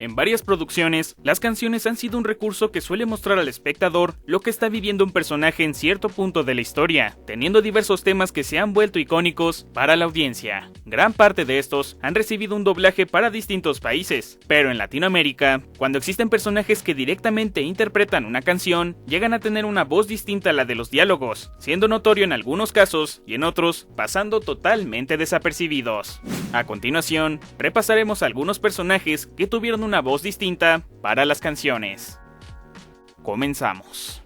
En varias producciones, las canciones han sido un recurso que suele mostrar al espectador lo que está viviendo un personaje en cierto punto de la historia, teniendo diversos temas que se han vuelto icónicos para la audiencia. Gran parte de estos han recibido un doblaje para distintos países, pero en Latinoamérica, cuando existen personajes que directamente interpretan una canción, llegan a tener una voz distinta a la de los diálogos, siendo notorio en algunos casos y en otros pasando totalmente desapercibidos. A continuación, repasaremos algunos personajes que tuvieron una voz distinta para las canciones. Comenzamos.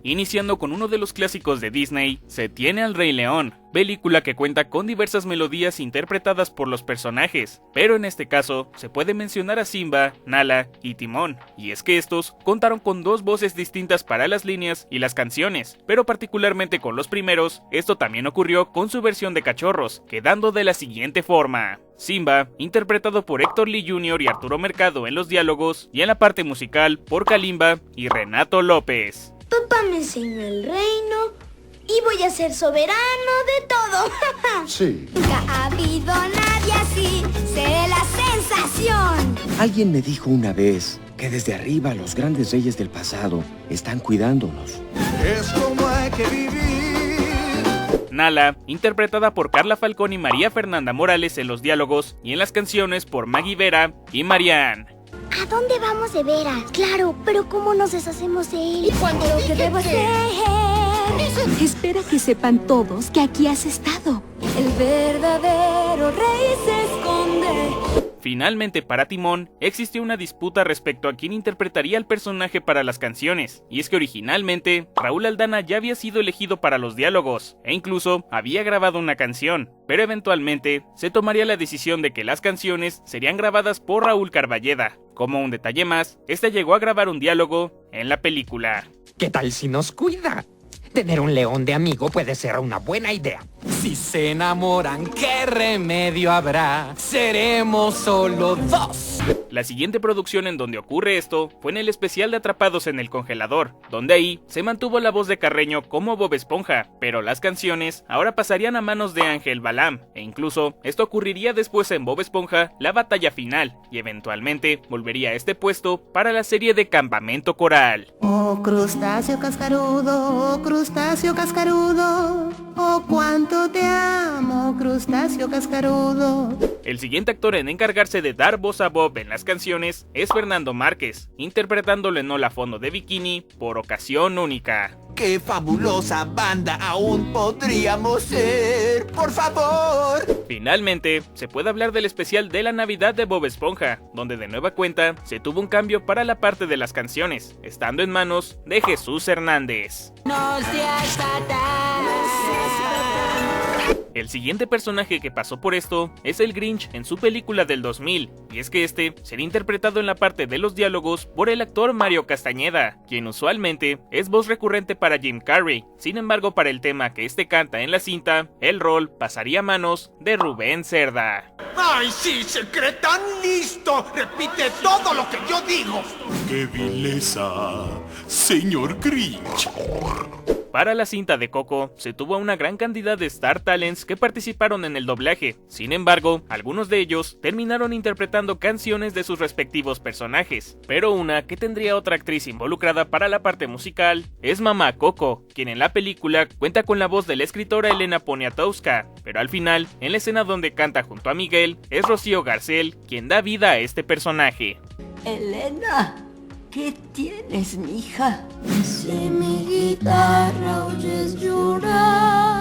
Iniciando con uno de los clásicos de Disney, se tiene al Rey León, película que cuenta con diversas melodías interpretadas por los personajes, pero en este caso se puede mencionar a Simba, Nala y Timón, y es que estos contaron con dos voces distintas para las líneas y las canciones, pero particularmente con los primeros, esto también ocurrió con su versión de cachorros, quedando de la siguiente forma. Simba, interpretado por Héctor Lee Jr. y Arturo Mercado en los diálogos, y en la parte musical por Kalimba y Renato López. Papá me enseñó el reino y voy a ser soberano de todo. Sí. Nunca ha habido nadie así, seré la sensación. Alguien me dijo una vez que desde arriba los grandes reyes del pasado están cuidándonos. Es como hay que vivir. Nala, interpretada por Carla Falcón y María Fernanda Morales en los diálogos y en las canciones por Maggie Vera y Marianne. ¿A dónde vamos de veras? Claro, pero ¿cómo nos deshacemos de él? ¿Y cuando lo que debo hacer? Espera que sepan todos que aquí has estado. El verdadero rey se esconde. Finalmente, para Timón, existió una disputa respecto a quién interpretaría al personaje para las canciones, y es que originalmente, Raúl Aldana ya había sido elegido para los diálogos, e incluso había grabado una canción, pero eventualmente se tomaría la decisión de que las canciones serían grabadas por Raúl Carballeda. Como un detalle más, este llegó a grabar un diálogo en la película. ¿Qué tal si nos cuida? Tener un león de amigo puede ser una buena idea. Si se enamoran, ¿qué remedio habrá? Seremos solo dos. La siguiente producción en donde ocurre esto fue en el especial de Atrapados en el Congelador, donde ahí se mantuvo la voz de Carreño como Bob Esponja, pero las canciones ahora pasarían a manos de Ángel Balam, e incluso esto ocurriría después en Bob Esponja, la batalla final, y eventualmente volvería a este puesto para la serie de Campamento Coral. Oh crustáceo cascarudo, oh cuánto te amo, crustáceo cascarudo. El siguiente actor en encargarse de dar voz a Bob en las canciones es Fernando Márquez, interpretándolo en Hola Fondo de Bikini por ocasión única. ¡Qué fabulosa banda aún podríamos ser! ¡Por favor! Finalmente, se puede hablar del especial de la Navidad de Bob Esponja, donde de nueva cuenta se tuvo un cambio para la parte de las canciones, estando en manos de Jesús Hernández. El siguiente personaje que pasó por esto es el Grinch en su película del 2000, y es que este sería interpretado en la parte de los diálogos por el actor Mario Castañeda, quien usualmente es voz recurrente para Jim Carrey. Sin embargo, para el tema que este canta en la cinta, el rol pasaría a manos de Rubén Cerda. ¡Ay, sí, se cree tan listo! ¡Repite todo lo que yo digo! ¡Qué vileza, señor Grinch! Para la cinta de Coco, se tuvo a una gran cantidad de Star Talents que participaron en el doblaje. Sin embargo, algunos de ellos terminaron interpretando canciones de sus respectivos personajes, pero una que tendría otra actriz involucrada para la parte musical es Mamá Coco, quien en la película cuenta con la voz de la escritora Elena Poniatowska, pero al final, en la escena donde canta junto a Miguel, es Rocío Garcel quien da vida a este personaje. Elena, ¿qué tienes, mija? Si mi guitarra oyes llorar.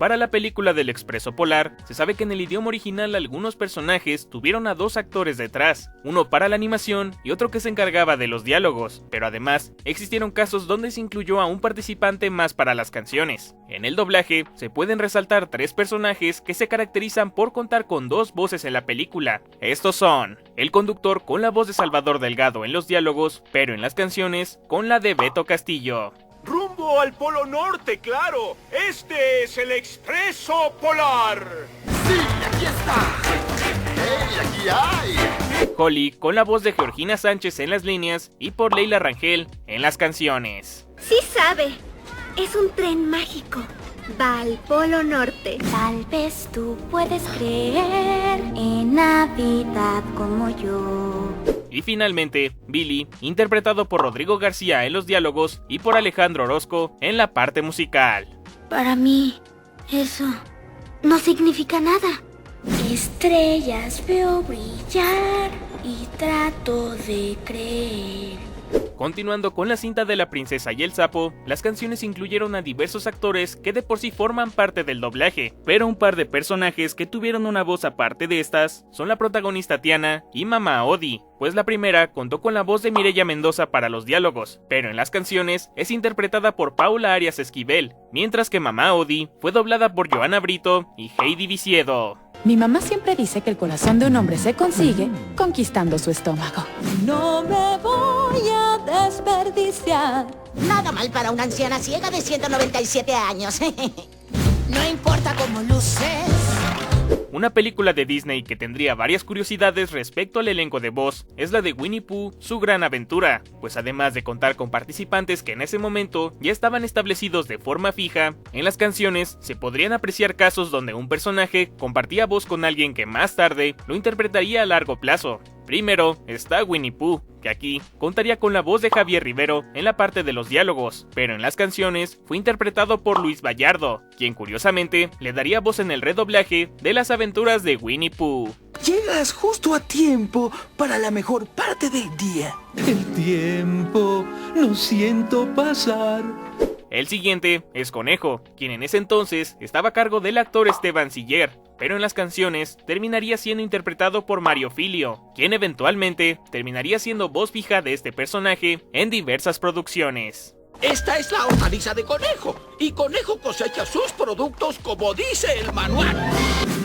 Para la película del Expreso Polar, se sabe que en el idioma original algunos personajes tuvieron a dos actores detrás, uno para la animación y otro que se encargaba de los diálogos, pero además existieron casos donde se incluyó a un participante más para las canciones. En el doblaje se pueden resaltar tres personajes que se caracterizan por contar con dos voces en la película. Estos son el conductor con la voz de Salvador Delgado en los diálogos, pero en las canciones con la de Beto Castillo. ¡Rumbo al Polo Norte, claro! ¡Este es el Expreso Polar! ¡Sí, aquí está! ¡Hey, aquí hay! Holly con la voz de Georgina Sánchez en las líneas y por Leila Rangel en las canciones. Sí sabe, es un tren mágico. va al Polo Norte. Tal vez tú puedes creer en Navidad como yo. Y finalmente, Billy, interpretado por Rodrigo García en los diálogos y por Alejandro Orozco en la parte musical. Para mí, eso no significa nada. Estrellas veo brillar y trato de creer. Continuando con la cinta de La princesa y el sapo, las canciones incluyeron a diversos actores que de por sí forman parte del doblaje, pero un par de personajes que tuvieron una voz aparte de estas son la protagonista Tiana y Mamá Odie, pues la primera contó con la voz de Mireya Mendoza para los diálogos, pero en las canciones es interpretada por Paula Arias Esquivel, mientras que Mamá Odie fue doblada por Joana Brito y Heidi Visiedo. Mi mamá siempre dice que el corazón de un hombre se consigue conquistando su estómago. No me voy a desperdiciar. Nada mal para una anciana ciega de 197 años. No importa cómo luces. Una película de Disney que tendría varias curiosidades respecto al elenco de voz es la de Winnie Pooh, Su Gran Aventura, pues además de contar con participantes que en ese momento ya estaban establecidos de forma fija, en las canciones se podrían apreciar casos donde un personaje compartía voz con alguien que más tarde lo interpretaría a largo plazo. Primero está Winnie Pooh, que aquí contaría con la voz de Javier Rivero en la parte de los diálogos, pero en las canciones fue interpretado por Luis Vallardo, quien curiosamente le daría voz en el redoblaje de las aventuras de Winnie Pooh. Llegas justo a tiempo para la mejor parte del día. El tiempo lo siento pasar. El siguiente es Conejo, quien en ese entonces estaba a cargo del actor Esteban Siller, pero en las canciones terminaría siendo interpretado por Mario Filio, quien eventualmente terminaría siendo voz fija de este personaje en diversas producciones. Esta es la hortaliza de Conejo, y Conejo cosecha sus productos como dice el manual.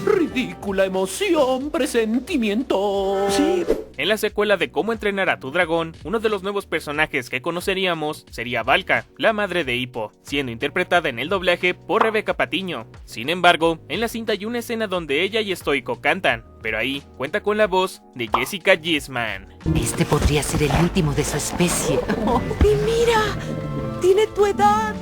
Ridícula emoción, presentimiento. Sí. En la secuela de Cómo entrenar a tu dragón, uno de los nuevos personajes que conoceríamos sería Valka, la madre de Hippo, siendo interpretada en el doblaje por Rebeca Patiño. Sin embargo, en la cinta hay una escena donde ella y Stoico cantan, pero ahí cuenta con la voz de Jessica Gisman. Este podría ser el último de su especie. Oh, y mira, tiene tu edad.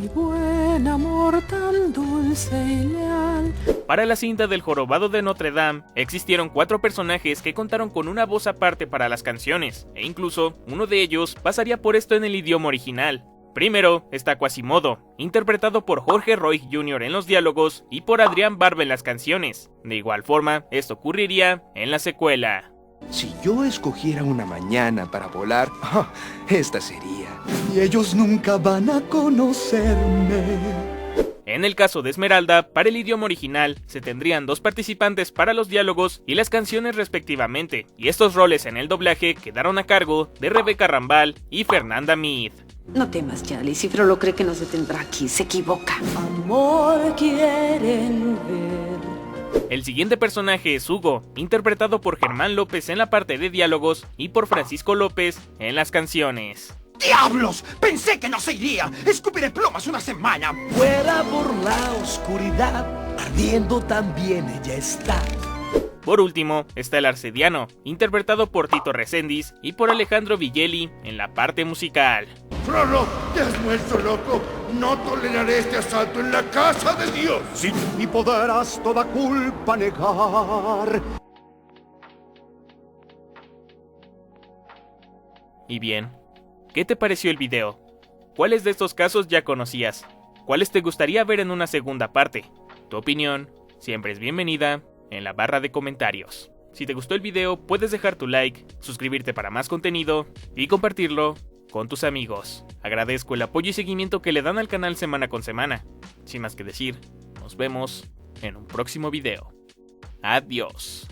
Mi buen amor tan dulce y leal. Para la cinta del Jorobado de Notre Dame, existieron 4 personajes que contaron con una voz aparte para las canciones, e incluso uno de ellos pasaría por esto en el idioma original. Primero está Quasimodo, interpretado por Jorge Roig Jr. en los diálogos y por Adrián Barba en las canciones. De igual forma, esto ocurriría en la secuela. Si yo escogiera una mañana para volar, esta sería. Y ellos nunca van a conocerme. En el caso de Esmeralda, para el idioma original, se tendrían 2 participantes para los diálogos y las canciones respectivamente, y estos roles en el doblaje quedaron a cargo de Rebeca Rambal y Fernanda Mead. No temas, Charlie, si Frollo cree que nos detendrá aquí, se equivoca. Amor quieren ver. El siguiente personaje es Hugo, interpretado por Germán López en la parte de diálogos y por Francisco López en las canciones. ¡Diablos! Pensé que no se iría. Escupiré plomas una semana. Fuera por la oscuridad, ardiendo también ella está. Por último, está el Arcediano, interpretado por Tito Reséndiz y por Alejandro Vigelli en la parte musical. Frollo, te has vuelto loco. No toleraré este asalto en la casa de Dios. Sí, y podrás toda culpa negar. Y bien, ¿qué te pareció el video? ¿Cuáles de estos casos ya conocías? ¿Cuáles te gustaría ver en una segunda parte? Tu opinión siempre es bienvenida en la barra de comentarios. Si te gustó el video, puedes dejar tu like, suscribirte para más contenido y compartirlo con tus amigos. Agradezco el apoyo y seguimiento que le dan al canal semana con semana. Sin más que decir, nos vemos en un próximo video. Adiós.